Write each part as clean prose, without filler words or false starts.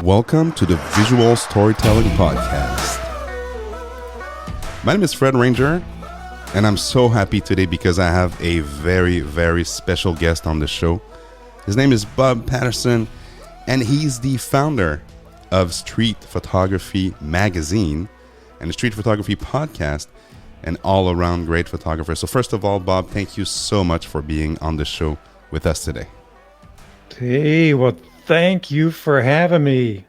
Welcome to the Visual Storytelling Podcast. My name is Fred Ranger, and I'm so happy today because I have a very, very special guest on the show. His name is Bob Patterson, and he's the founder of Street Photography Magazine and the Street Photography Podcast, an all-around great photographer. So first of all, Bob, thank you so much for being on the show with us today. Hey, well, thank you for having me.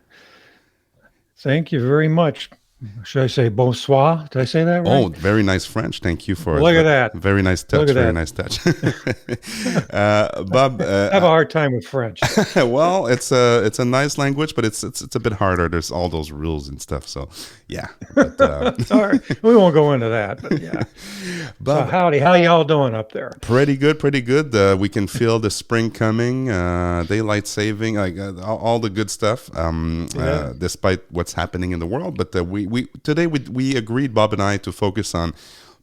Thank you very much. Should I say bonsoir? Did I say that right? Oh, very nice French. Thank you for Look at that. Very nice touch. Look at very that. nice touch. Bob, I have a hard time with French. well, it's a nice language, but it's a bit harder. There's all those rules and stuff. So, yeah. But, Sorry, we won't go into that. But yeah. Bob, So howdy, how y'all doing up there? pretty good, pretty good. We can feel the spring coming, daylight saving, like all the good stuff. Despite what's happening in the world, but today we agreed, Bob and I, to focus on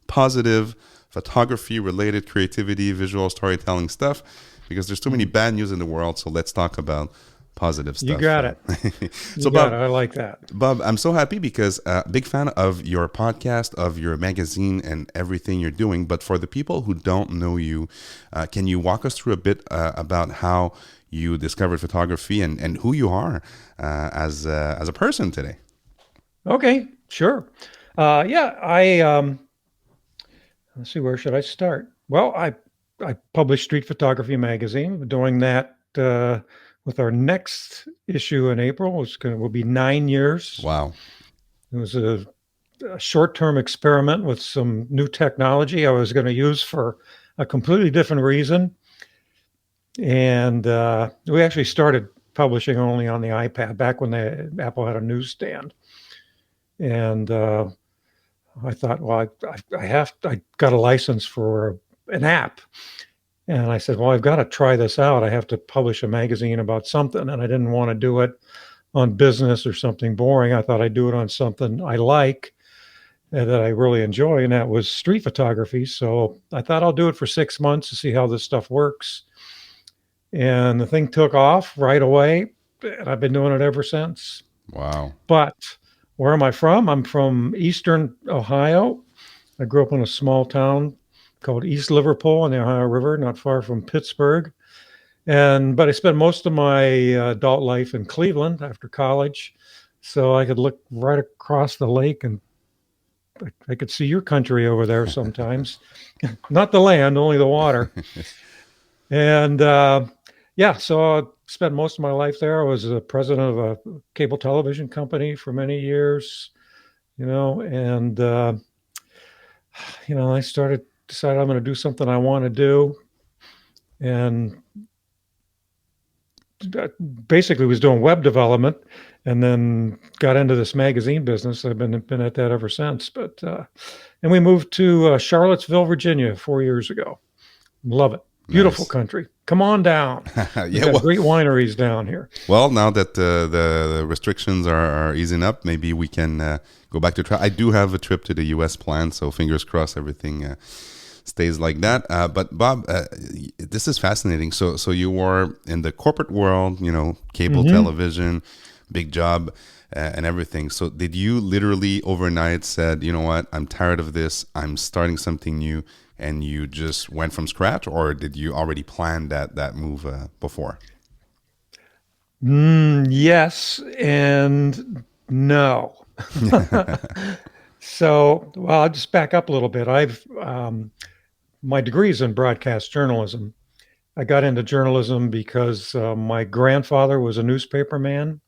positive photography related creativity, visual storytelling stuff, because there's too many bad news in the world. So let's talk about positive stuff. You got it. So Bob, Bob, I like that. Bob, I'm so happy because big fan of your podcast, of your magazine, and everything you're doing. But for the people who don't know you, can you walk us through a bit about how you discovered photography and who you are as a person today? Okay, sure. Let's see, where should I start? Well, I published Street Photography Magazine. We're doing that with our next issue in April. Will be 9 years. Wow. It was a short-term experiment with some new technology I was going to use for a completely different reason. And we actually started publishing only on the iPad back when Apple had a newsstand. And I thought, well, I got a license for an app. And I said, well, I've got to try this out. I have to publish a magazine about something. And I didn't want to do it on business or something boring. I thought I'd do it on something I like and that I really enjoy. And that was street photography. So I thought I'll do it for 6 months to see how this stuff works. And the thing took off right away. And I've been doing it ever since. Wow. But where am I from? I'm from Eastern Ohio. I grew up in a small town called East Liverpool on the Ohio River, not far from Pittsburgh. But I spent most of my adult life in Cleveland after college, so I could look right across the lake and I could see your country over there sometimes. Not the land, only the water. And so I spent most of my life there. I was the president of a cable television company for many years, and I decided I'm going to do something I want to do, and basically was doing web development, and then got into this magazine business. I've been at that ever since. But and we moved to Charlottesville, Virginia, 4 years ago. Love it. Beautiful country. Come on down. Great wineries down here. Well, now that the restrictions are easing up, maybe we can go back to try. I do have a trip to the U.S. planned, so fingers crossed everything stays like that. But Bob, this is fascinating. So you were in the corporate world, cable television, big job, and everything. So did you literally overnight said, you know what, I'm tired of this. I'm starting something new. And you just went from scratch, or did you already plan that move before? Yes and no. So, well, I'll just back up a little bit. My degree is in broadcast journalism. I got into journalism because my grandfather was a newspaper man.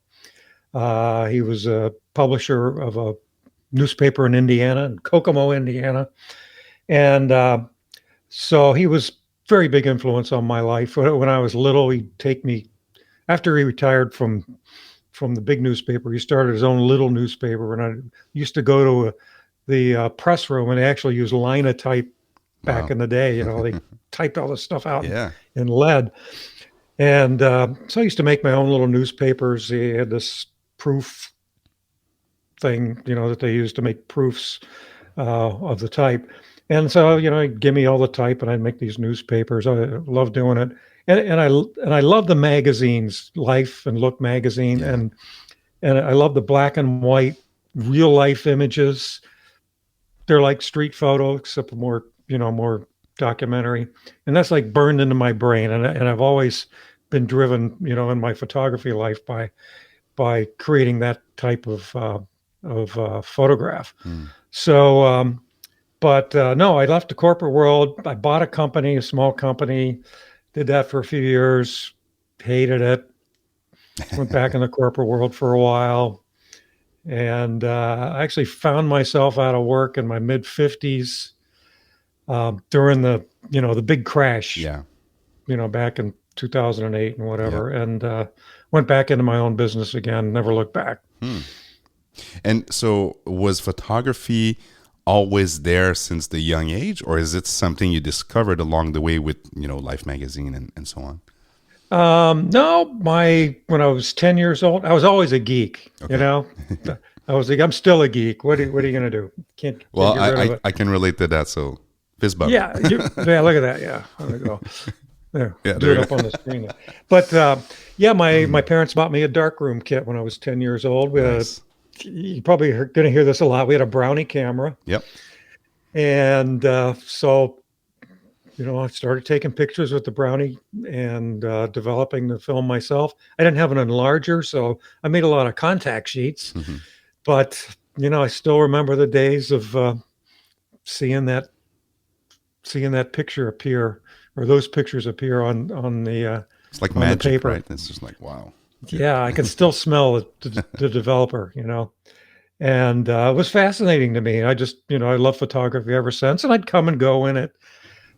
He was a publisher of a newspaper in Indiana, in Kokomo, Indiana. And so he was very big influence on my life. When I was little, he'd take me, after he retired from the big newspaper, he started his own little newspaper. And I used to go to the press room, and they actually used linotype back in the day. They typed all this stuff out in lead. And so I used to make my own little newspapers. He had this proof thing, that they used to make proofs of the type. And so, he'd give me all the type, and I'd make these newspapers. I love doing it. And I love the magazines, Life and Look magazine. Yeah. and I love the black and white, real life images. They're like street photo, except more, more documentary, and that's like burned into my brain. And I've always been driven, in my photography life by creating that type of photograph. Mm. So, but no, I left the corporate world. I bought a company, a small company, did that for a few years, hated it, went back in the corporate world for a while, and I actually found myself out of work in my mid 50s during the big crash, Yeah. back in 2008 and Yeah. whatever, and went back into my own business again, never looked back. Hmm. And so, was photography always there since the young age, or is it something you discovered along the way with, Life magazine and so on? No, when I was 10 years old, I was always a geek, Okay. I was like, I'm still a geek. What are you going to do? Can't Well, get rid of it. I can relate to that. So, fist bump. Yeah, look at that. Yeah. There we go. There, Yeah, do it there. up on the screen. But yeah, my parents bought me a darkroom kit when I was 10 years old. Nice. You probably are going to hear this a lot. We had a Brownie camera. Yep. And so, I started taking pictures with the Brownie and developing the film myself. I didn't have an enlarger, so I made a lot of contact sheets. Hmm. But, I still remember the days of seeing that picture appear, or those pictures appear on the It's like on the magic, paper. right? It's just like, wow. Yeah, I can still smell the developer, and it was fascinating to me. I just, I love photography ever since, and I'd come and go in it.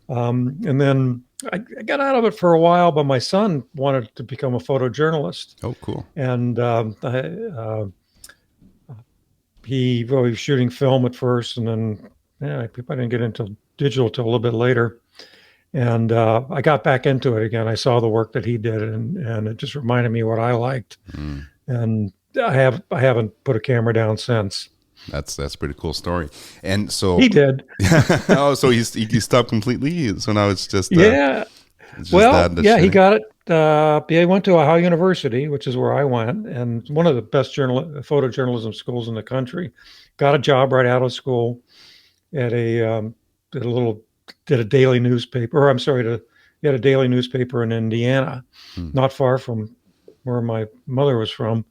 And then I got out of it for a while, but my son wanted to become a photojournalist, Oh, cool. and he was shooting film at first, and then I didn't get into digital till a little bit later. And I got back into it again. I saw the work that he did, and it just reminded me what I liked. Mm. And I haven't put a camera down since. That's a pretty cool story. And so, He did. oh, so he stopped completely. So now it's just Yeah. it's just Well, that's yeah, he shooting. got it. Yeah, he went to Ohio University, which is where I went, and one of the best photojournalism schools in the country. Got a job right out of school at at a little did a daily newspaper. Or I'm sorry, he had a daily newspaper in Indiana, Hmm. not far from where my mother was from.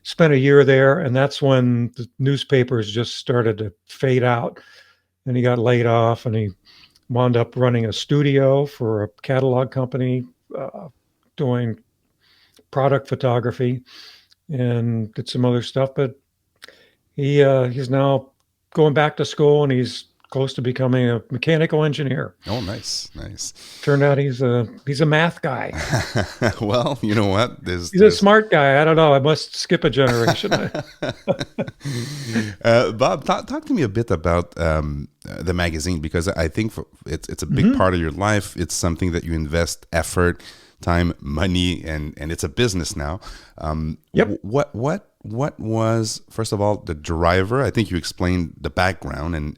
Spent a year there, and that's when the newspapers just started to fade out. And he got laid off, and he wound up running a studio for a catalog company, uh, doing product photography, and did some other stuff. But he's now going back to school, and he's close to becoming a mechanical engineer. Oh, nice, nice. Turned out he's a math guy. Well, you know what? He's a smart guy. I don't know. I must skip a generation. Bob, talk to me a bit about the magazine, because I think it's a big part of your life. It's something that you invest effort, time, money, and it's a business now. Yep. What was, first of all, the driver? I think you explained the background and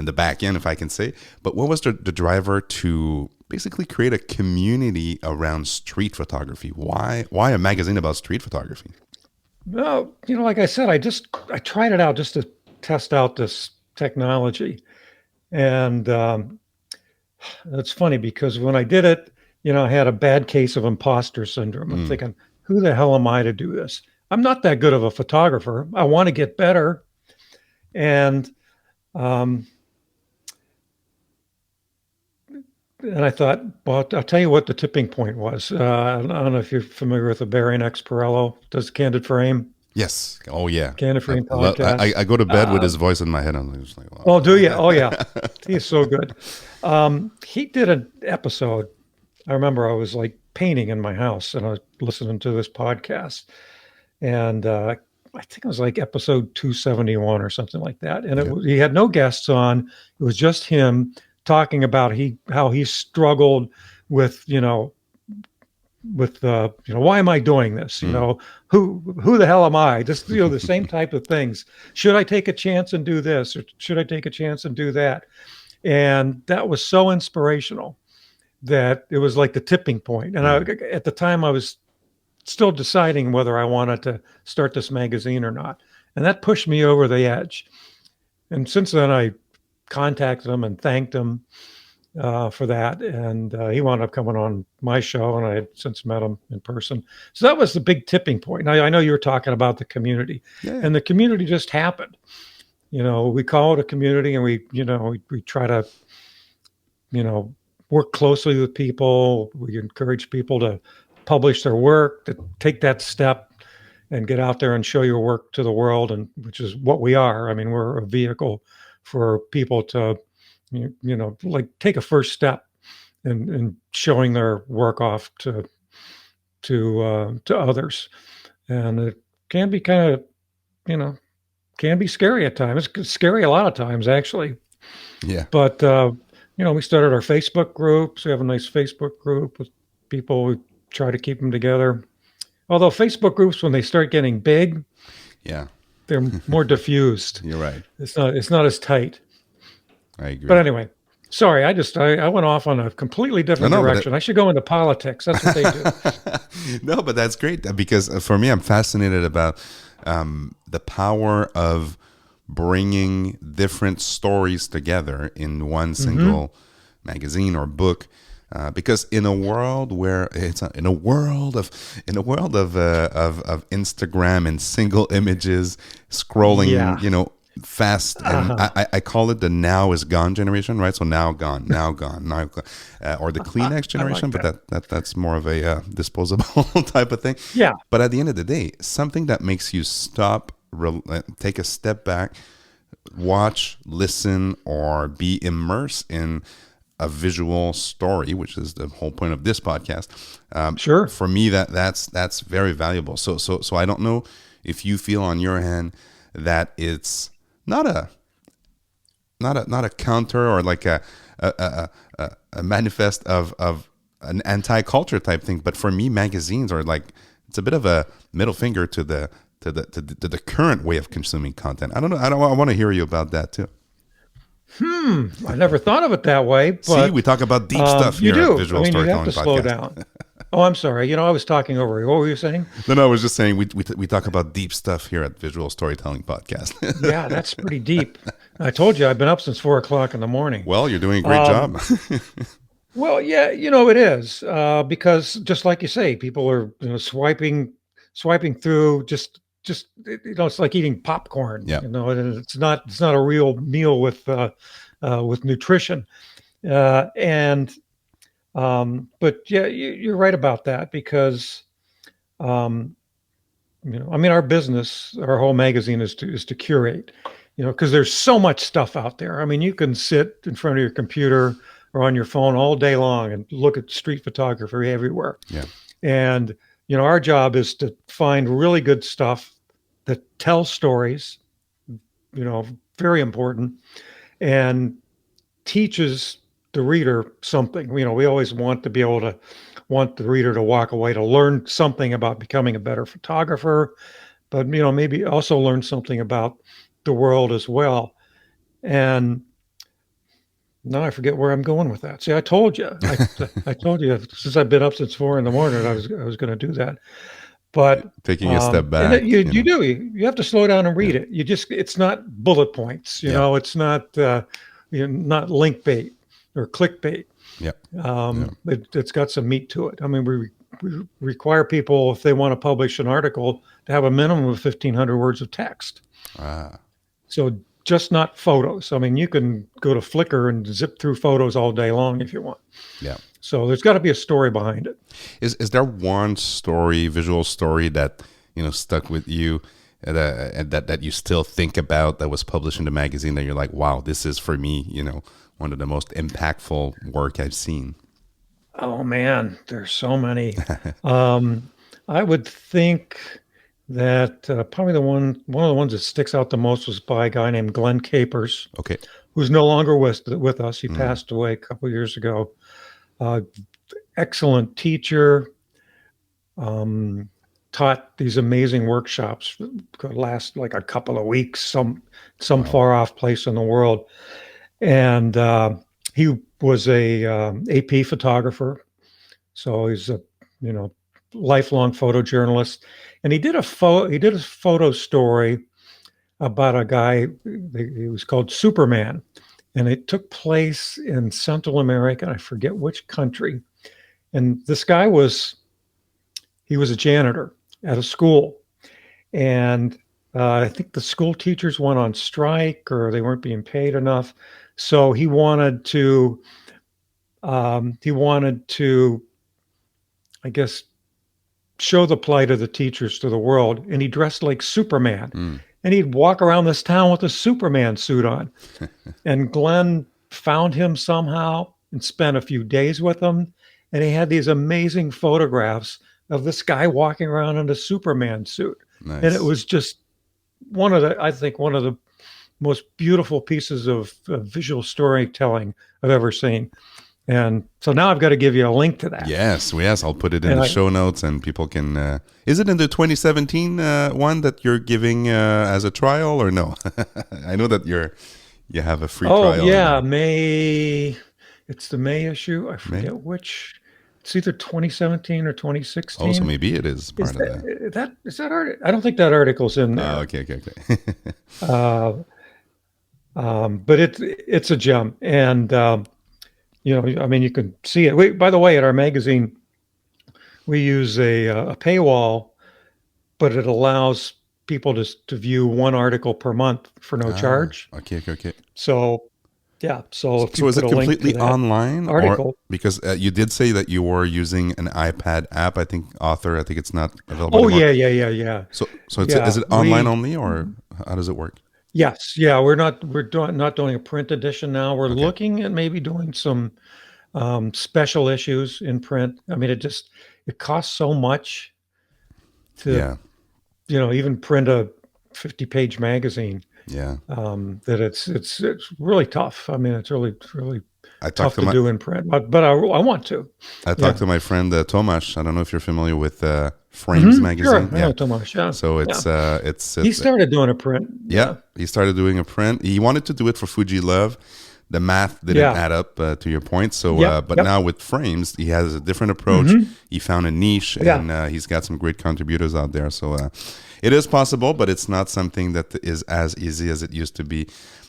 the back end, if I can say. But what was the driver to basically create a community around street photography? Why a magazine about street photography? Well, like I said, I tried it out just to test out this technology, and it's funny because when I did it, I had a bad case of imposter syndrome. I'm thinking, who the hell am I to do this? I'm not that good of a photographer. I want to get better. And I thought, well, I'll tell you what the tipping point was. I don't know if you're familiar with the Barry X Perello, does Candid Frame, Yes. Oh, yeah. Candid Frame podcast. I go to bed with his voice in my head. I'm just like, wow. Oh, do you? Oh, yeah. He's so good. He did an episode. I remember I was like painting in my house and I was listening to this podcast. And I think it was like episode 271 or something like that. And he had no guests on. It was just him talking about how he struggled with, why am I doing this? Who the hell am I? Just, the same type of things. Should I take a chance and do this? Or should I take a chance and do that? And that was so inspirational that it was like the tipping point. And at the time I was still deciding whether I wanted to start this magazine or not. And that pushed me over the edge. And since then, I contacted him and thanked him for that. And he wound up coming on my show, and I had since met him in person. So that was the big tipping point. Now, I know you were talking about the community, Yeah. and the community just happened. We call it a community, and we try to, work closely with people. We encourage people to publish their work, to take that step and get out there and show your work to the world, and which is what we are. I mean, we're a vehicle for people to, like take a first step in showing their work off to others. And it can be kind of, can be scary at times. It's scary a lot of times, actually. Yeah. But we started our Facebook groups. We have a nice Facebook group with people. We try to keep them together. Although Facebook groups, when they start getting big, Yeah. they're more diffused. You're right. It's not as tight. I agree. But anyway, sorry, I went off on a completely different direction. I should go into politics. That's what they do. No, but that's great because for me, I'm fascinated about the power of bringing different stories together in one single magazine or book. Because in a world where in a world of Instagram and single images scrolling, fast, and I call it the now is gone generation, right? So now gone, or the Kleenex generation, like but that's more of a disposable type of thing. Yeah. But at the end of the day, something that makes you stop, take a step back, watch, listen, or be immersed in a visual story, which is the whole point of this podcast. Sure. For me, that's very valuable. So I don't know if you feel on your hand that it's not a counter or like a manifest of an anti-culture type thing, but for me, magazines are like, it's a bit of a middle finger to the current way of consuming content. I don't know. I want to hear you about that too. I never thought of it that way. But, see, we talk about deep stuff here at Visual Storytelling you have to slow Podcast. down. Oh, I'm sorry. I was talking over you. What were you saying? No, I was just saying we talk about deep stuff here at Visual Storytelling Podcast. Yeah, that's pretty deep. I told you I've been up since 4:00 in the morning. Well, you're doing a great job. Well, yeah, it is because just like you say, people are swiping through it's like eating popcorn. Yeah. And it's not a real meal with nutrition. But yeah, you're right about that because, our business, our whole magazine is to curate, because there's so much stuff out there. I mean, you can sit in front of your computer or on your phone all day long and look at street photography everywhere. Yeah. And, our job is to find really good stuff that tells stories, very important, and teaches the reader something. We always want the reader to walk away to learn something about becoming a better photographer, but maybe also learn something about the world as well. And now I forget where I'm going with that. See, I told you, I told you since I've been up since 4 a.m. I was going to do that. But taking a step back, you have to slow down and read it. It's not bullet points. It's not not link bait or clickbait. Yeah. It's got some meat to it. I mean, we require people, if they want to publish an article, to have a minimum of 1,500 words of text. So just not photos. I mean, you can go to Flickr and zip through photos all day long if you want. Yeah. So there's got to be a story behind it. Is there one story, visual story that stuck with you, that you still think about, that was published in the magazine that you're like, wow, this is for me, one of the most impactful work I've seen? Oh man, there's so many. I would think that probably one of the ones that sticks out the most was by a guy named Glenn Capers. Okay. Who's no longer with us. He passed away a couple of years ago. Excellent teacher. Taught these amazing workshops that could last like a couple of weeks, some wow. Far off place in the world. And he was a AP photographer. So he's lifelong photojournalist, and he did a photo story about a guy. He was called Superman, and it took place in Central America. I forget which country. And this guy he was a janitor at a school, and I think the school teachers went on strike or they weren't being paid enough. So he wanted to, I guess, show the plight of the teachers to the world. And he dressed like Superman. Mm. And he'd walk around this town with a Superman suit on. And Glenn found him somehow and spent a few days with him. And he had these amazing photographs of this guy walking around in a Superman suit. Nice. And it was just I think one of the most beautiful pieces of visual storytelling I've ever seen. And so now I've got to give you a link to that. Yes, I'll put it in the show notes, and people can. Is it in the 2017 one that you're giving as a trial, or no? I know that you have a free trial. Oh yeah, May. It's the May issue. I forget which. It's either 2017 or 2016. Oh, so maybe it is part of that. Is that art? I don't think that article's in there. Oh, okay. But it's a gem, and I mean, you can see it. By the way, at our magazine, we use a paywall, but it allows people to view one article per month for no charge. Okay. So, yeah. So is it completely online article? Because you did say that you were using an iPad app. I think it's not available. Oh, anymore. Yeah. So is it online only, or how does it work? Yes. Yeah. We're not doing a print edition now. We're looking at maybe doing some special issues in print. I mean, it costs so much to, even print a 50-page magazine. Yeah. That it's really tough. I mean, it's really tough to do in print, but I want to. I talked to my friend Tomasz. I don't know if you're familiar with Frames magazine. Sure, I know Tomasz. Yeah. So it's he started doing a print. Yeah, he started doing a print. He wanted to do it for Fuji Love. The math didn't add up to your point. So, now with Frames, he has a different approach. He found a niche, and he's got some great contributors out there. So it is possible, but it's not something that is as easy as it used to be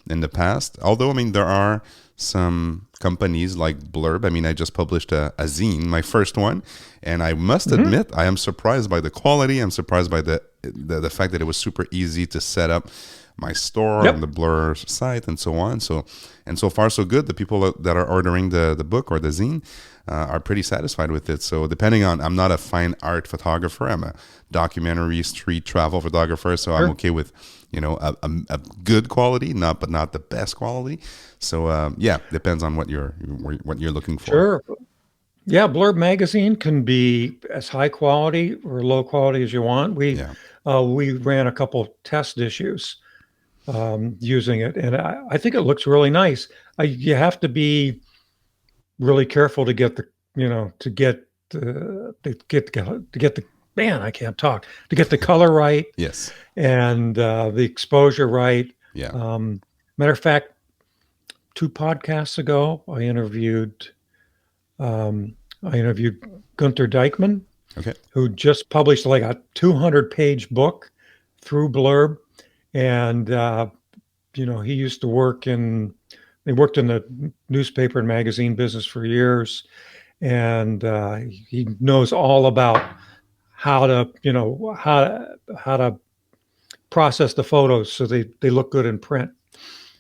in the past. Although, I mean, there are some companies like Blurb. I mean, I just published a zine, my first one, and I must admit, I am surprised by the quality. I'm surprised by the fact that it was super easy to set up my store on the Blur site and so on. So far so good. The people that are ordering the book or the zine are pretty satisfied with it. So depending on, I'm not a fine art photographer. I'm a documentary street travel photographer. So I'm okay with, a good quality, but not the best quality. So depends on what you're looking for. Sure. Yeah, Blurb magazine can be as high quality or low quality as you want. We ran a couple test issues using it, and I think it looks really nice. You have to be really careful to get the I can't talk, to get the color right. Yes. And the exposure right. Yeah. Matter of fact, 2 podcasts ago, I interviewed Gunter Dykman, who just published like a 200-page book through Blurb. And, he used to worked in the newspaper and magazine business for years. And he knows all about how to process the photos so they look good in print.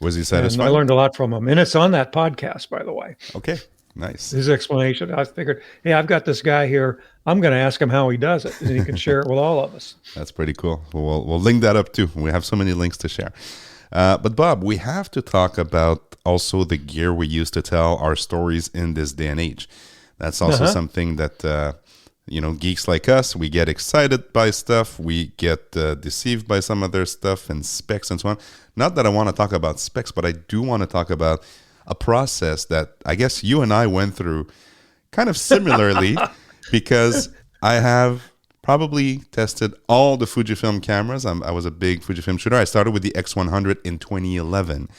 Was he satisfied? And I learned a lot from him. And it's on that podcast, by the way. Okay. Nice. His explanation. I figured, hey, I've got this guy here. I'm going to ask him how he does it, and he can share it with all of us. That's pretty cool. We'll link that up too. We have so many links to share. But Bob, we have to talk about also the gear we use to tell our stories in this day and age. That's also something that geeks like us, we get excited by stuff. We get deceived by some other stuff and specs and so on. Not that I want to talk about specs, but I do want to talk about a process that I guess you and I went through kind of similarly because I have probably tested all the Fujifilm cameras. I was a big Fujifilm shooter. I started with the X100 in 2011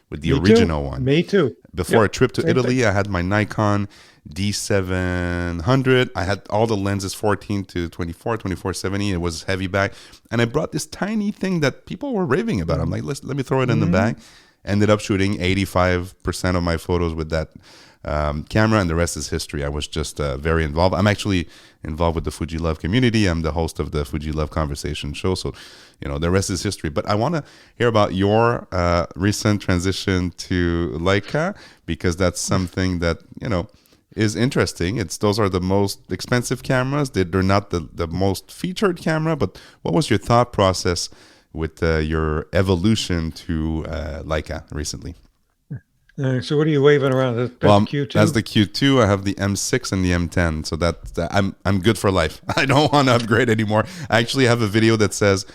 with the original one. Me too. Before a trip to Italy, I had my Nikon D700. I had all the lenses 14 to 24, 24-70. It was heavy bag. And I brought this tiny thing that people were raving about. I'm like, let me throw it in the bag. Ended up shooting 85% of my photos with that camera, and the rest is history. I was just very involved. I'm actually involved with the Fuji Love community. I'm the host of the Fuji Love Conversation show. So, the rest is history. But I want to hear about your recent transition to Leica, because that's something that, is interesting. Those are the most expensive cameras. They're not the most featured camera, but what was your thought process with your evolution to Leica recently? So what are you waving around? That's the Q2? That's the Q2. I have the M6 and the M10, so I'm good for life. I don't want to upgrade anymore. I actually have a video that says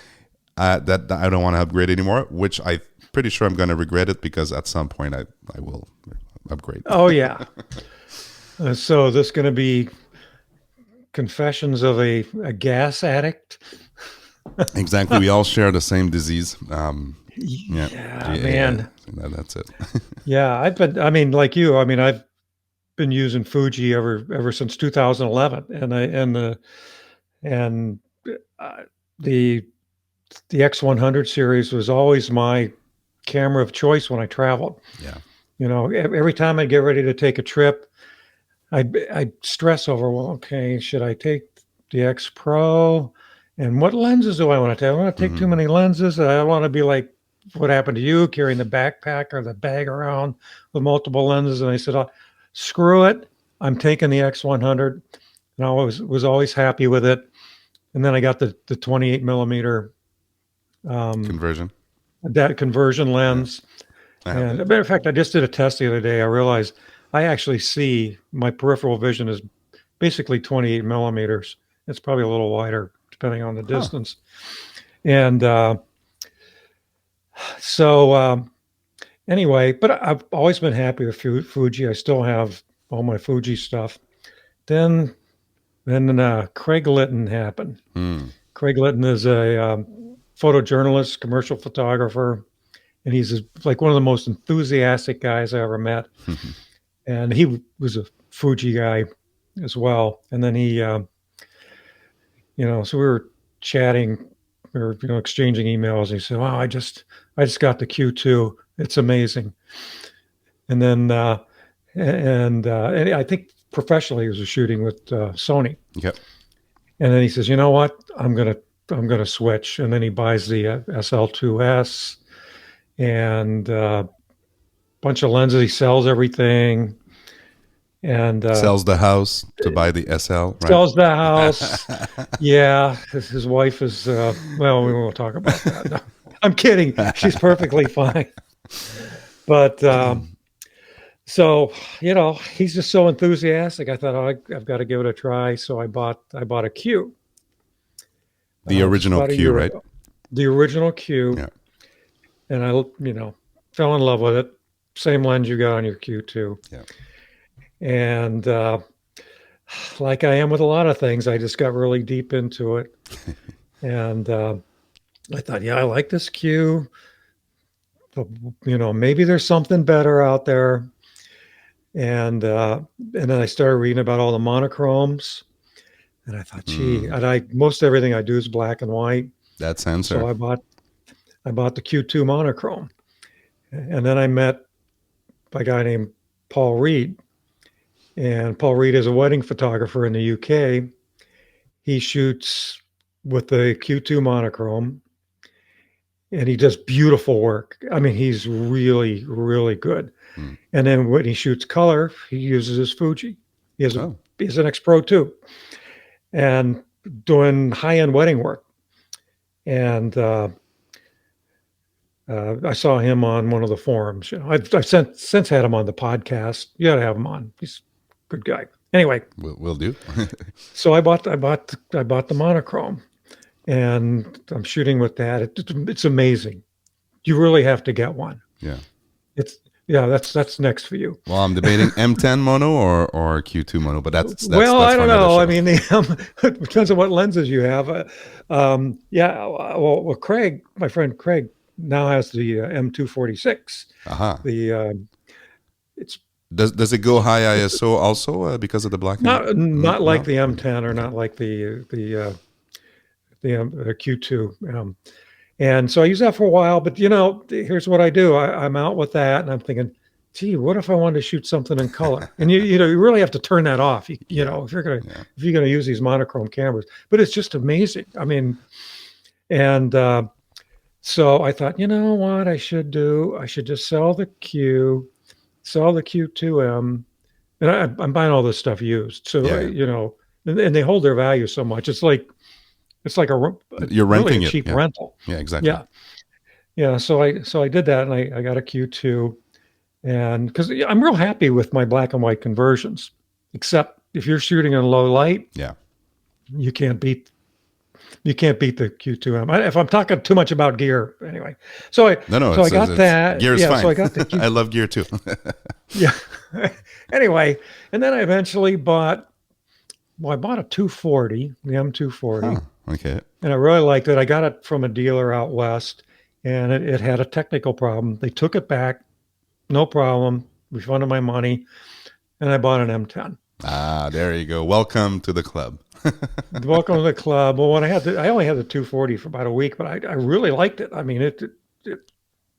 that I don't want to upgrade anymore, which I'm pretty sure I'm going to regret it, because at some point I will upgrade. Oh yeah. So this going to be confessions of a gas addict? Exactly. We all share the same disease. Man. That's it. Yeah, like you, I've been using Fuji ever since 2011, and the X100 series was always my camera of choice when I traveled. Yeah. Every time I get ready to take a trip, I stress over, well, okay, should I take the X Pro? And what lenses do I want to take? I don't want to take too many lenses. I don't want to be like what happened to you, carrying the backpack or the bag around with multiple lenses. And I said, oh, screw it. I'm taking the X100. And I was always happy with it. And then I got the 28 millimeter conversion. That conversion lens. Yeah. And as a matter of fact, I just did a test the other day. I realized I actually see my peripheral vision is basically 28 millimeters. It's probably a little wider depending on the distance. And anyway, but I've always been happy with Fuji. I still have all my Fuji stuff. Then Craig Litton happened. Craig Litton is a photojournalist, commercial photographer, and he's like one of the most enthusiastic guys I ever met. And he was a Fuji guy as well. And then he, so we were chatting or exchanging emails. And he said, "Wow, I just got the Q2. It's amazing." And then and I think professionally he was shooting with Sony. Yep. And then he says, "You know what? I'm gonna switch." And then he buys the SL2S and bunch of lenses. He sells everything. And sells the house to buy the SL. Right? Sells the house. Yeah, his wife is. Well, we won't talk about that. No, I'm kidding. She's perfectly fine. But so he's just so enthusiastic. I thought, I've got to give it a try. So I bought a Q. The original Q, right? The original Q. Yeah. And I, fell in love with it. Same lens you got on your Q2. Yeah. And like I am with a lot of things, I just got really deep into it. And I thought, I like this Q. But, maybe there's something better out there. And then I started reading about all the monochromes. And I thought, gee, and most everything I do is black and white. That's sensor. So I bought the Q2 monochrome. And then I met a guy named Paul Reed. And Paul Reed is a wedding photographer in the UK. He shoots with the Q2 monochrome, and he does beautiful work. I mean, he's really, really good. And then when he shoots color, he uses his Fuji. He has an X Pro too, and doing high-end wedding work. And I saw him on one of the forums. I've since had him on the podcast. You got to have him on. He's good guy. Anyway, we'll do. So I bought the monochrome, and I'm shooting with that. It's amazing. You really have to get one. Yeah. That's next for you. Well, I'm debating M10 mono or Q2 mono, but that's well, that's I don't know. I mean, it depends on what lenses you have. Well, Craig, my friend Craig, now has the M246. Uh-huh. It's Does it go high ISO also because of the black and Not like no? the M10 or Okay. not like the Q2. And so I used that for a while. But here's what I do: I'm out with that, and I'm thinking, gee, what if I wanted to shoot something in color? And you really have to turn that off. Yeah. If you're gonna Yeah. use these monochrome cameras. But it's just amazing. I mean, and so I thought, you know what I should do? I should just sell the Q2M, and I'm buying all this stuff used. So Yeah. and they hold their value so much. It's like You're really a renting it. cheap Yeah. rental. Yeah. Exactly. Yeah, yeah. So I did that, and I got a Q2, and because I'm real happy with my black and white conversions, except if you're shooting in low light, Yeah. you can't beat the Q2M. If I'm talking too much about gear, anyway. So I No, no. so I got It's that. gear is Yeah. So fine. I got the Q. I love gear too. Yeah. Anyway, and then I eventually bought. Well, I bought a 240, the Huh. M240, Okay. and I really liked it. I got it from a dealer out west, and it had a technical problem. They took it back, no problem, refunded my money, and I bought an M10. Ah, there you go. Welcome to the club. Welcome to the club. Well, I only had the 240 for about a week, but I really liked it. I mean, it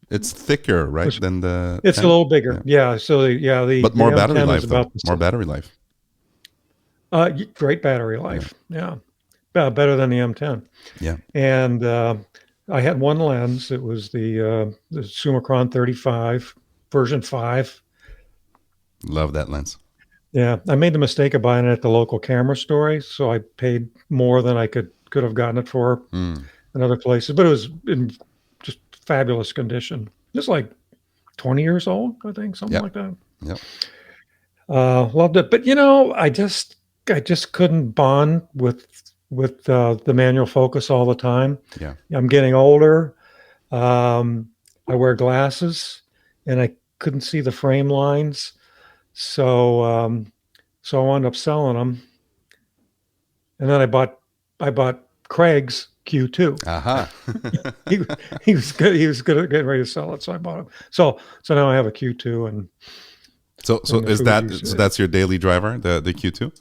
It's thicker, right, was than the it's a 10? little Yeah. bigger. Yeah. So But the more battery M10 is life, though. about the More same. battery life. Great battery Yeah. life. Yeah. Better than the M10. Yeah. And I had one lens. It was the Summicron 35 version 5. Love that lens. Yeah, I made the mistake of buying it at the local camera store, so I paid more than I could have gotten it for Mm. in other places. But it was in just fabulous condition. Just like 20 years old, I think, something Yep. like that. Yep. Loved it, but I just couldn't bond with the manual focus all the time. Yeah. I'm getting older. Um, I wear glasses, and I couldn't see the frame lines, so so I wound up selling them, and then I bought Craig's Q2. Aha. He he was good. He was good at getting ready to sell it, so I bought him. So now I have a Q2 So and the is that Fuji's. so that's your daily driver, the Q2?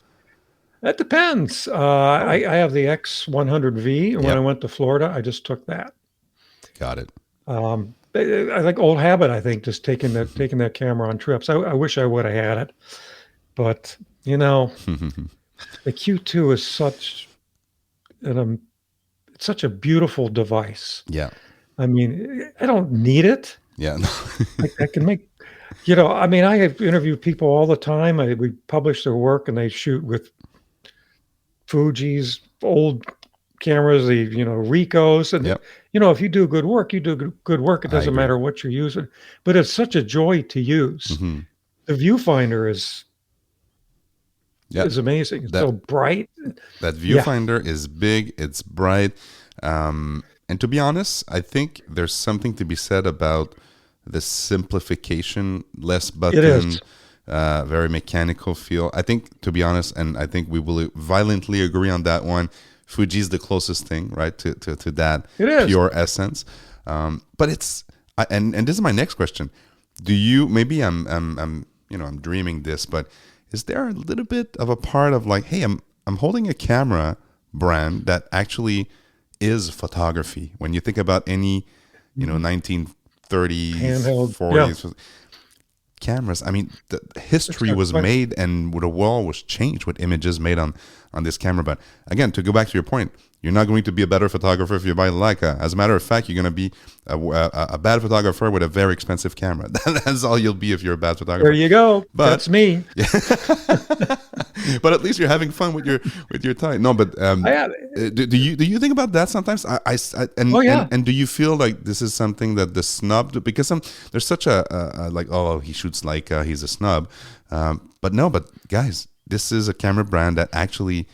That depends. I have the X100V, and when I Yep. went to Florida, I just took that. Got it. I like old habit. I think just taking that camera on trips. I wish I would have had it, but the Q2 is it's such a beautiful device. Yeah. I mean, I don't need it. Yeah. I can make, I mean, I have interviewed people all the time. We publish their work, and they shoot with Fuji's old cameras, the Ricos, and Yep. if you do good work, you do good work. It I doesn't agree. matter what you're using, but it's such a joy to use. Hmm. The viewfinder is Yeah. amazing. It's That so bright. that Yeah, viewfinder is big. It's bright. And to be honest, I think there's something to be said about the simplification, less it button, is. very mechanical feel. I think, to be honest, and I think we will violently agree on that one. Fuji's the closest thing, right, to that It is. pure essence. But and this is my next question. Do you maybe I'm dreaming this, but is there a little bit of a part of like, hey, I'm holding a camera brand that actually is photography. When you think about any, 1930s, Handheld. Yeah. 40s cameras, I mean, the It's history got was quite. made and the world was changed with images made on this camera. But again, to go back to your point, you're not going to be a better photographer if you buy Leica. As a matter of fact, you're going to be a bad photographer with a very expensive camera. That's all you'll be if you're a bad There photographer. you go. But That's me. but at least you're having fun with your time. No, but I have. do you think about that sometimes? Oh yeah. And do you feel like this is something that the snub, because there's such a like, oh, he shoots like he's a snub, but guys, this is a camera brand that actually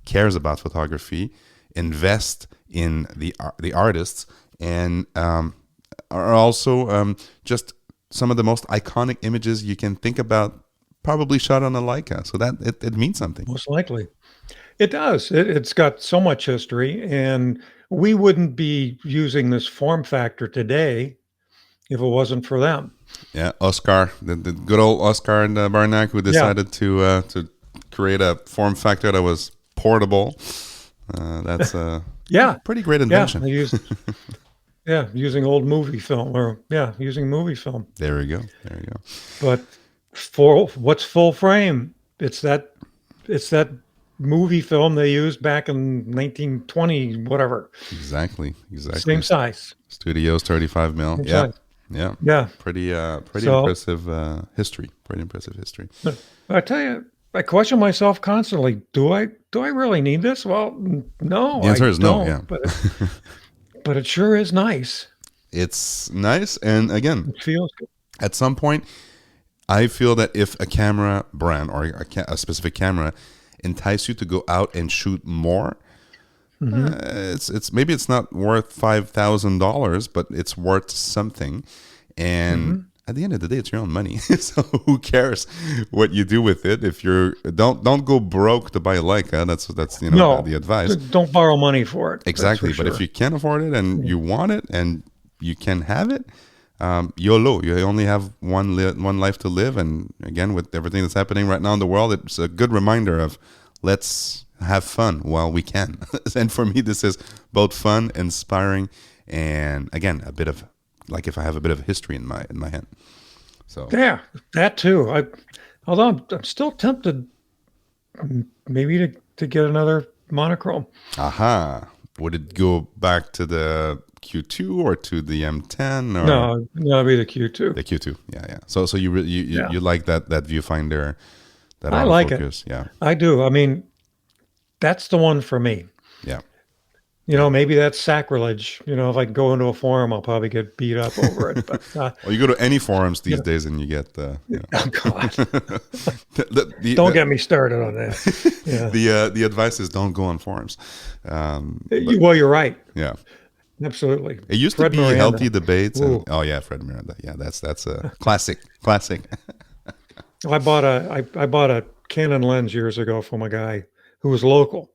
cares about photography, invest in the artists, and are also just some of the most iconic images you can think about, probably shot on a Leica. So that it means something. Most likely. It does. It's got so much history, and we wouldn't be using this form factor today if it wasn't for them. Yeah, Oscar, the good old Oscar and Barnack, who Yeah, decided to create a form factor that was portable. That's a yeah, pretty great yeah. invention. They used using old movie film, or using movie film. There we go. There we go. But for what's full frame? It's that movie film they used back in 1920, whatever. Exactly. Exactly. Same size. Studios 35 mil. Same Yeah. size. Yeah. Yeah. Pretty So impressive history. Pretty impressive history. I tell you, I question myself constantly. Do I really need this? Well, no, The I answer is no. don't. Yeah. But it sure is nice. It's nice. And again, It feels good. at some point, I feel that if a camera brand or a specific camera entice you to go out and shoot more, Hmm. it's maybe it's not worth $5,000, but it's worth something. And Hmm. at the end of the day, it's your own money. So who cares what you do with it? If you're don't go broke to buy a Leica. That's No, the advice. don't borrow money for it. That's for Exactly. But if sure. you can't afford it and Yeah. you want it and you can have it, YOLO. You only have one life to live. And again, with everything that's happening right now in the world, it's a good reminder of let's have fun while we can. And for me, this is both fun, inspiring, and again, a bit of like if I have a bit of history in my head. So, Yeah, that too. Although I'm still tempted, maybe to get another monochrome. aha. Would it go back to the Q2 or to the M10 or No, it'd be the Q2. the Q2? Yeah, yeah. So Yeah, you like that viewfinder, that I like it. autofocus? Yeah, I do. I mean, that's the one for me. yeah, yeah. Maybe that's sacrilege. If I go into a forum, I'll probably get beat up over it. But Well, you go to any forums you these know, days and you get oh God, don't the get me started on that. Yeah. the advice is don't go on forums. But Well, you're right. yeah, Absolutely. it used to Fred be healthy Miranda. debates, and Ooh. oh yeah, Fred Miranda. Yeah, that's a classic. I bought a Canon lens years ago from a guy who was local.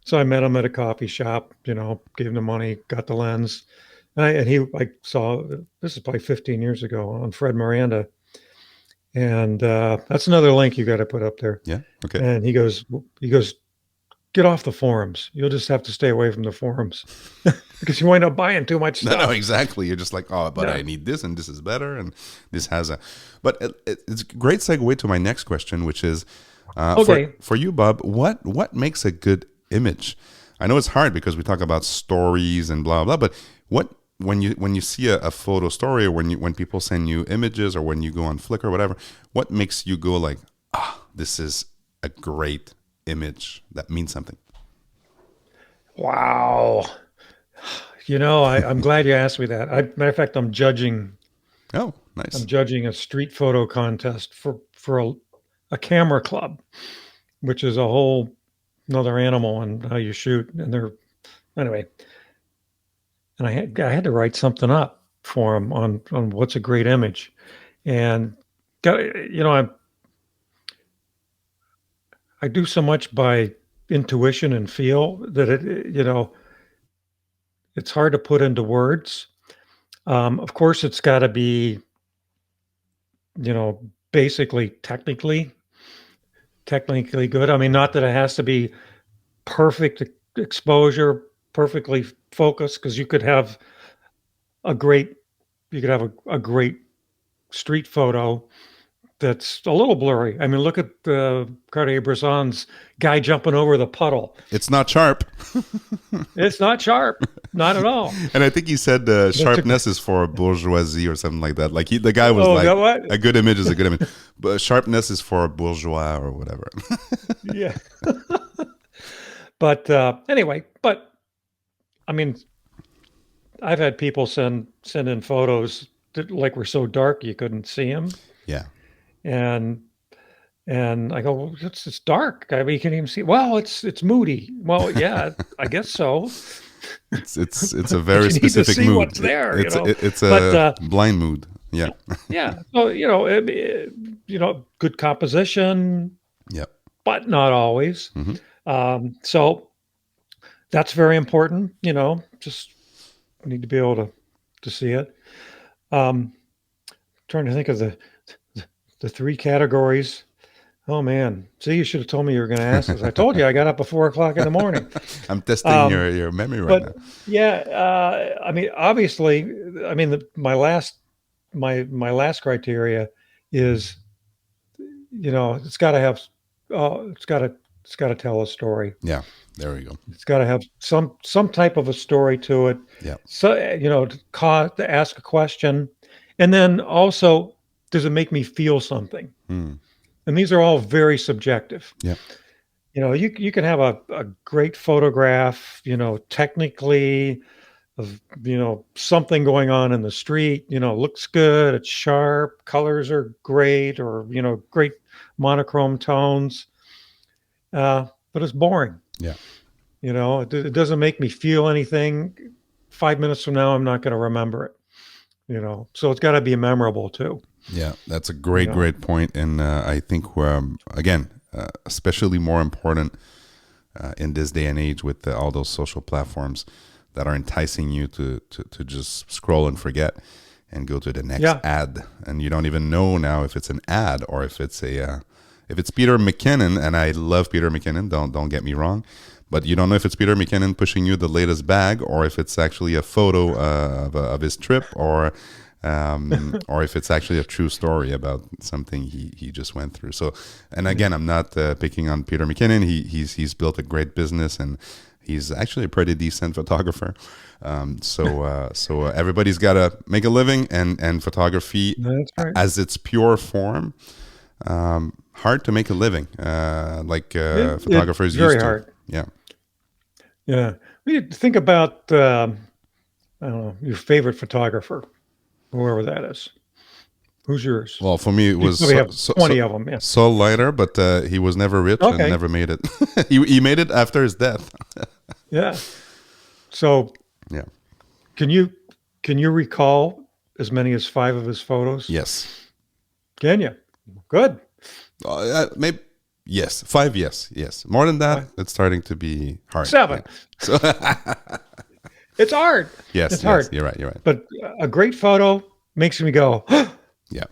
So I met him at a coffee shop, gave him the money, got the lens. I saw, this is probably 15 years ago, on Fred Miranda. And that's another link you got to put up there. Yeah. Okay. And he goes, get off the forums. You'll just have to stay away from the forums because you wind up buying too much No, stuff. exactly. You're just like, oh, but Yeah. I need this, and this is better, and this has a. But it's a great segue to my next question, which is, Okay. for you, Bob, what makes a good image? I know it's hard because we talk about stories and blah blah, but what when you see a photo story, or when people send you images, or when you go on Flickr or whatever, what makes you go like, this is a great image that means something? Wow. I'm glad you asked me that. Matter of fact, Oh, I'm nice. judging a street photo contest for a camera club, which is a whole another animal and how you shoot. And anyway, and I had to write something up for him on what's a great image, and got I do so much by intuition and feel that it's hard to put into words. Of course, it's got to be basically technically good. I mean, not that it has to be perfect exposure, perfectly focused, because a great you could have a great street photo that's a little blurry. I mean, look at Cartier-Bresson's guy jumping over the puddle. It's not sharp. It's not sharp, not at all. And I think he said That's sharpness is for bourgeoisie or something like that. Like the guy was oh, like, that what? a good image is a good image, but sharpness is for bourgeois or whatever. Yeah. But anyway, I mean, I've had people send in photos that like were so dark you couldn't see them, Yeah, and I go, well, it's dark. I mean, you can't even see. Well, it's moody. Well, yeah, I guess so. it's a But very you need to specific see mood. what's there, It's But a blind mood. Yeah, yeah, so good composition, yeah. but not always. Hmm. So that's very important. Just need to be able to see it. Um, trying to think of the three categories. Oh man, see, you should have told me you were going to ask this. I told you I got up at 4 o'clock in the morning. I'm testing Um, your memory right but now. yeah, I mean, obviously, I mean, my last criteria is, it's got to have, it's got to tell a story. Yeah, there we go. It's got to have some type of a story to it. Yeah. So to ask a question, and then also, does it make me feel something? Mm. And these are all very subjective. Yeah. You can have a great photograph, technically of something going on in the street. Looks good, it's sharp, colors are great, or great monochrome tones, but it's boring. Yeah. It doesn't make me feel anything. 5 minutes from now, I'm not going to remember it. So it's got to be memorable too. Yeah, that's a you great, know great point. And I think, again, especially more important in this day and age with all those social platforms that are enticing you to just scroll and forget and go to the next yeah ad. And you don't even know now if it's an ad or if it's if it's Peter McKinnon. And I love Peter McKinnon. Don't get me wrong. But you don't know if it's Peter McKinnon pushing you the latest bag, or if it's actually a photo of his trip, or if it's actually a true story about something he just went through. So, and again, I'm not picking on Peter McKinnon. He's built a great business, and he's actually a pretty decent photographer. So everybody's got to make a living, and photography, that's right. as its pure form, hard to make a living, like photographers it's very used to. hard. Yeah. We think about I don't know, your favorite photographer, whoever that is. Who's yours? Well, for me, it You was probably have 20 of them. Yeah. Saul Leiter, but he was never rich and Okay. never made it. he made it after his death. Yeah. So Yeah. can you recall as many as 5 of his photos? Yes. Can you? Good. Maybe. Yes. 5. Yes. Yes. More than that, it's starting to be hard. 7. Yeah. So It's hard. yes. It's Yes. hard. You're right. You're right. But a great photo makes me go, Yeah.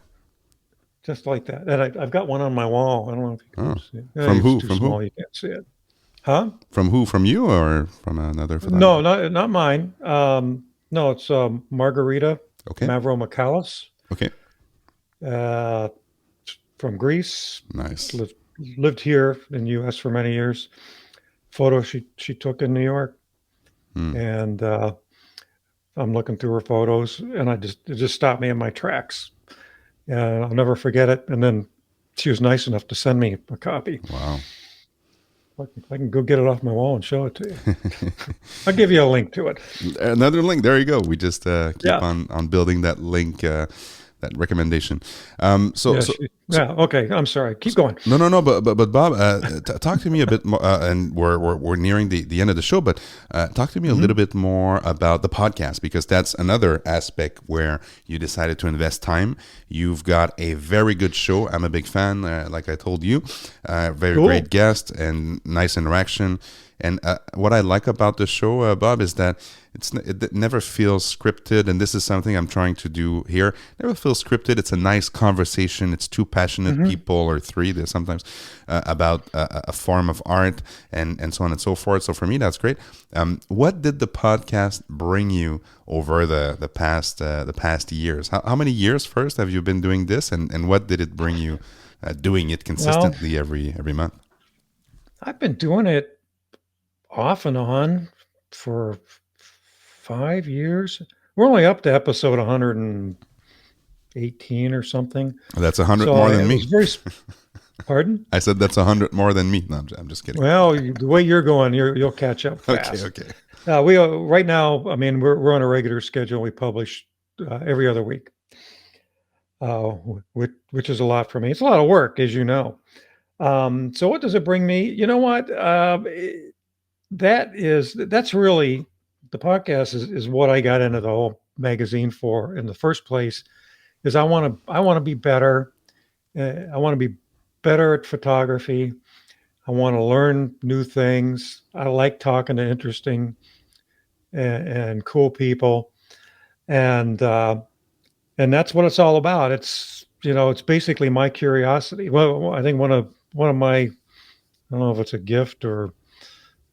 just like that. And I've got one on my wall. I don't know if you can Oh. see it. From It's who? too From small. who? You can't see it. Huh? From who? From you or from another No, photographer? not mine. No, it's Margarita Okay. Mavromichalis, Okay. uh, from Greece. Nice. Lived here in the U.S. for many years. Photo she took in New York, Hmm. and I'm looking through her photos, and it just stopped me in my tracks, and I'll never forget it. And then she was nice enough to send me a copy. Wow. I can go get it off my wall and show it to you. I'll give you a link to it. Another link. There you go. We just keep Yeah. on building that link, that recommendation. So, Yeah, so yeah. Okay. I'm sorry. Keep going. no. But Bob, talk to me a bit more. And we're nearing the end of the show. But talk to me a little bit more about the podcast, because that's another aspect where you decided to invest time. You've got a very good show. I'm a big fan. Like I told you, very Cool. great guest and nice interaction. And what I like about the show, Bob, is that it never feels scripted, and this is something I'm trying to do here. Never feels scripted. It's a nice conversation. It's two passionate people, or three. There's sometimes about a form of art, and so on and so forth. So for me, that's great. What did the podcast bring you over the past years? How many years first have you been doing this, and what did it bring you doing it consistently every month? I've been doing it off and on for 5 years. We're only up to episode 118 or something. That's 100 So more than it me. was very. Pardon? I said that's 100 more than me. No, I'm just kidding. Well, the way you're going, you'll catch up fast. Okay. We right now. I mean, we're on a regular schedule. We publish every other week, which is a lot for me. It's a lot of work, as you know. So what does it bring me? You know what? That's really the podcast is what I got into the whole magazine for in the first place. Is I want to be better. I want to be better at photography. I want to learn new things. I like talking to interesting and cool people, and and that's what it's all about. It's, it's basically my curiosity. Well, I think one of my, I don't know if it's a gift or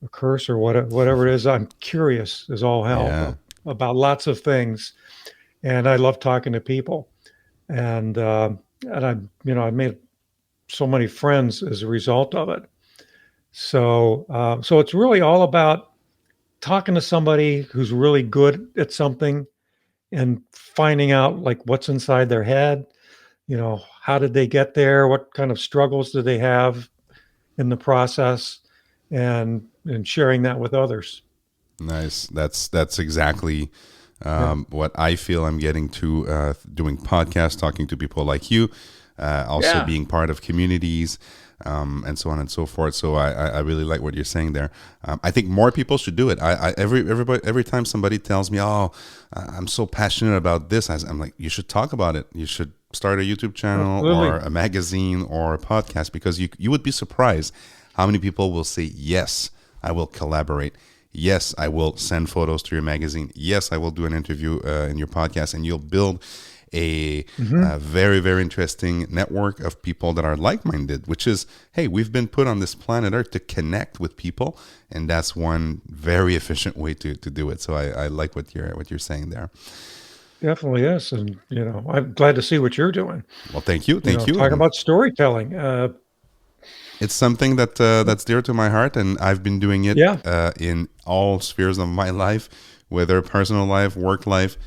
a curse or whatever it is. I'm curious as all Yeah. hell about lots of things, and I love talking to people. And I made so many friends as a result of it. So it's really all about talking to somebody who's really good at something and finding out like what's inside their head. How did they get there? What kind of struggles do they have in the process, and sharing that with others. Nice. That's exactly Yeah. what I feel I'm getting to doing podcasts, talking to people like you, also Yeah. being part of communities, and so on and so forth. So I really like what you're saying there. I think more people should do it. Every time somebody tells me, "Oh, I'm so passionate about this," I'm like, "You should talk about it. You should start a YouTube channel or Absolutely. a magazine or a podcast because you would be surprised how many people will say yes, I will collaborate." Yes, I will send photos to your magazine. Yes, I will do an interview in your podcast, and you'll build a Hmm. very, very interesting network of people that are like-minded. Which is, hey, we've been put on this planet Earth to connect with people, and that's one very efficient way to do it. So I like what you're saying there. Definitely is. And, I'm glad to see what you're doing. Well, thank you, Talk and about storytelling. it's something that's dear to my heart, and I've been doing it Yeah, in all spheres of my life, whether personal life, work life,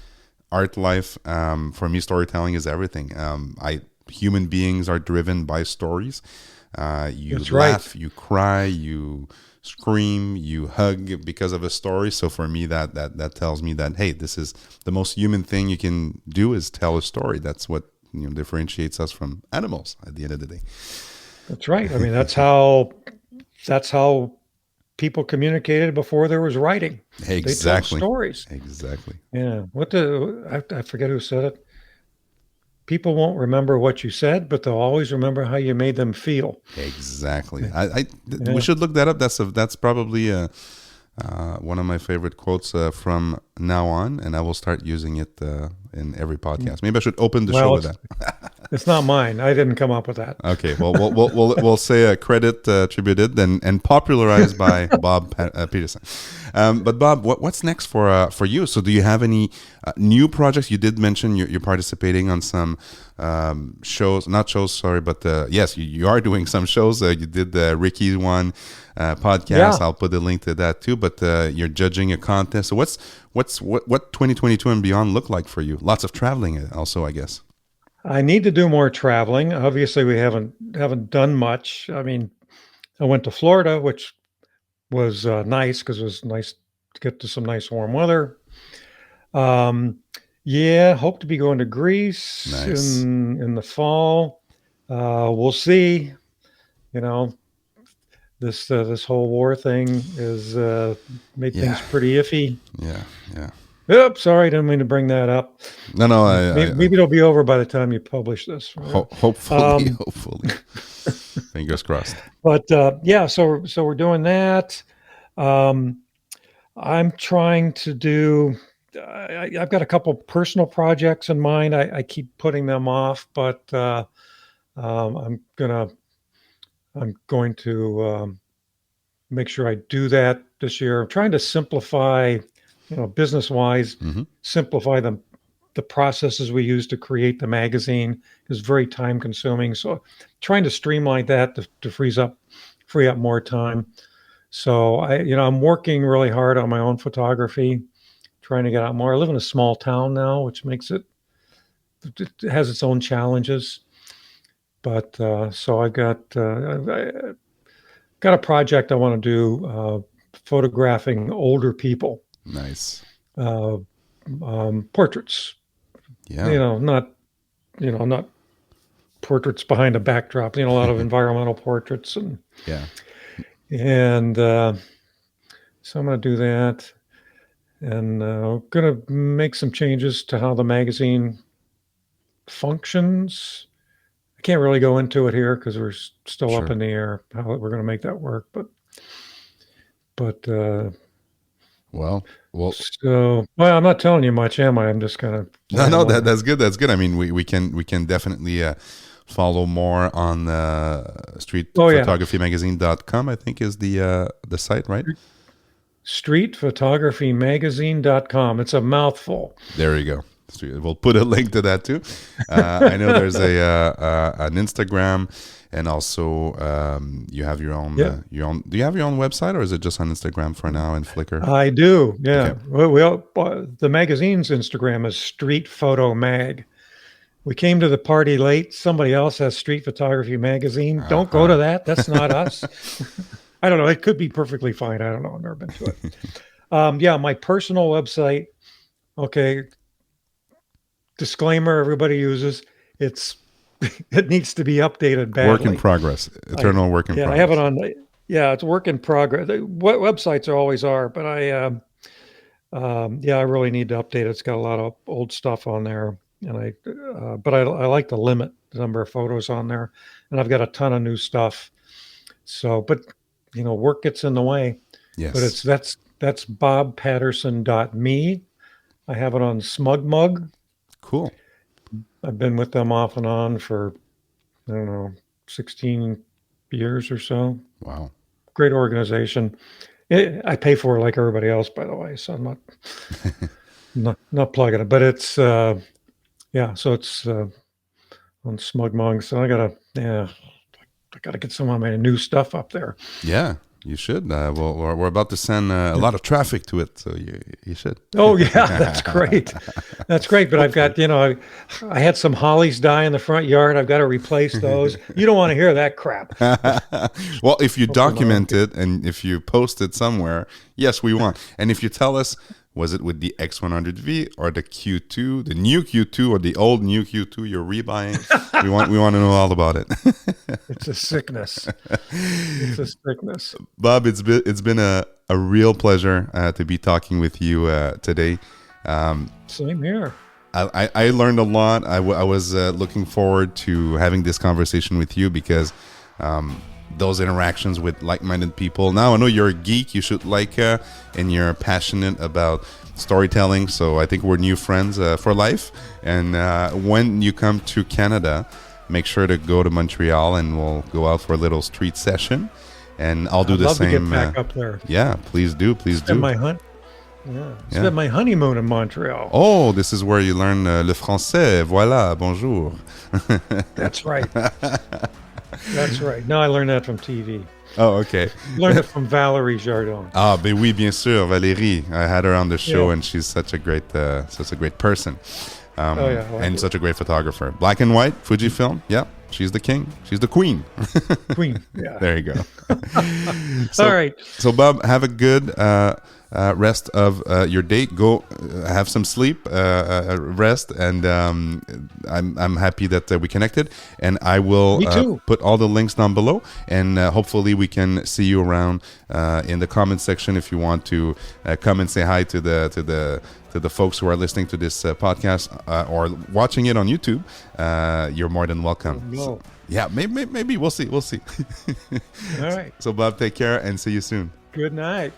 art life. For me, storytelling is everything. I Human beings are driven by stories. You that's right. laugh, you cry, you scream, you hug because of a story. So for me, that tells me that, hey, this is the most human thing you can do, is tell a story. That's what differentiates us from animals at the end of the day. That's right. I mean, that's how people communicated before there was writing. They told Exactly, stories. exactly. Yeah. I forget who said it. People won't remember what you said, but they'll always remember how you made them feel. Exactly. Yeah. We Yeah. should look that up. That's probably one of my favorite quotes from now on, and I will start using it in every podcast. Maybe I should open the show Well, with it's that. it's not mine. I didn't come up with that. Okay. Well, we'll say a credit attributed and popularized by Bob Peterson. But Bob, what's next for you? So, do you have any new projects? You did mention you're participating on some shows, not shows, sorry, but yes, you are doing some shows. You did the Ricky's one podcast. Yeah. I'll put the link to that too. But you're judging a contest. So, what 2022 and beyond look like for you? Lots of traveling, also, I guess. I need to do more traveling. Obviously, we haven't done much. I mean, I went to Florida, which was nice because it was nice to get to some nice warm weather. Um, yeah, hope to be going to Greece Nice. in the fall. We'll see. You know, this whole war thing is made Yeah. things pretty iffy. Yeah. Yeah. Oops, sorry, didn't mean to bring that up. No, no. Maybe it'll be over by the time you publish this. Hopefully, Um, hopefully. Fingers crossed. but yeah, so we're doing that. Um, I'm trying to do. I've got a couple personal projects in mind. I keep putting them off, but um, I'm gonna I'm going to make sure I do that this year. I'm trying to simplify, business wise, Hmm. simplify the processes we use to create the magazine is very time consuming. So trying to streamline that to free up more time. So I'm working really hard on my own photography, trying to get out more. I live in a small town now, which makes it has its own challenges. But so I got a project I want to do, photographing older people, Nice. uh, portraits. Yeah. Not portraits behind a backdrop. A lot of environmental portraits, Yeah. and so I'm going to do that, and going to make some changes to how the magazine functions. I can't really go into it here because we're still up Sure. in the air how we're going to make that work, but Well, So, well, I'm not telling you much, am I? I'm just kind of no, rambling. that's good. That's good. I mean, we can definitely follow more on Oh yeah, streetphotographymagazine.com, I think is the site, right? streetphotographymagazine.com. It's a mouthful. There you go. We'll put a link to that too. I know there's an Instagram, and also you have Yeah, your own. Do you have your own website, or is it just on Instagram for now and Flickr? I do. Okay. Yeah. The magazine's Instagram is Street Photo Mag. We came to the party late. Somebody else has Street Photography Magazine. Don't go to Uh-huh. that. That's not us. I don't know. It could be perfectly fine. I don't know. I've never been to it. Yeah, my personal website. Okay, disclaimer: everybody uses it's. It needs to be updated Work in badly. progress. I Eternal work in Yeah, I have it progress. on. Yeah, it's a work in progress. What websites are always are, but yeah, I really need to update it. It's got a lot of old stuff on there, and I like to limit the number of photos on there, and I've got a ton of new stuff. So, but work gets in the way. But Yes. that's bobpatterson.me. I have it on SmugMug. Cool. I've been with them off and on for I don't know 16 years or so. Wow. Great organization. I pay for it like everybody else, by the way, so I'm not plugging it. But it's yeah, so it's on SmugMug. So I gotta get some of my new stuff up there. Yeah, you should. Well, we're about to send a lot of traffic to it, so you should. Oh yeah, that's great. That's great. But I've got, I had some hollies die in the front yard. I've got to replace those. You don't want to hear that crap. Well, if you Hopefully my own document it and if you post it somewhere, yes, we want. And if you tell us, was it with the X100V or the Q2, the new Q2 or the old new Q2 you're rebuying? We want to know all about it. It's a sickness. It's a sickness. Bob, it's been a real pleasure to be talking with you today. Same here. I learned a lot. I was looking forward to having this conversation with you because those interactions with like-minded people. Now I know you're a geek. You shoot Leica, and you're passionate about storytelling. So I think we're new friends for life. And when you come to Canada, make sure to go to Montreal, and we'll go out for a little street session. And I'll do I'd the love to same. get back up there. Yeah, please do. Please Spend do. my hunt. Yeah. Yeah. Spend my honeymoon in Montreal. Oh, this is where you learn le français. Voilà, bonjour. That's right. That's right. No, I learned that from TV. Oh, okay. Learned it from Valerie Jardin. Ah, ben oui, bien sûr, Valérie. I had her on the show, Yeah. and she's such a great person, Oh yeah. I like and it. such a great photographer. Black and white, Fujifilm. Yeah, she's the king. She's the queen. Queen. Yeah. There you go. So, All right. so Bob, have a good rest of your day. Go have some sleep, rest, and I'm happy that we connected. And I will Me too. put all the links down below, and hopefully we can see you around in the comment section if you want to come and say hi to the folks who are listening to this podcast or watching it on YouTube. You're more than welcome. No. So, yeah, maybe we'll see. We'll see. All right. So Bob, take care and see you soon. Good night.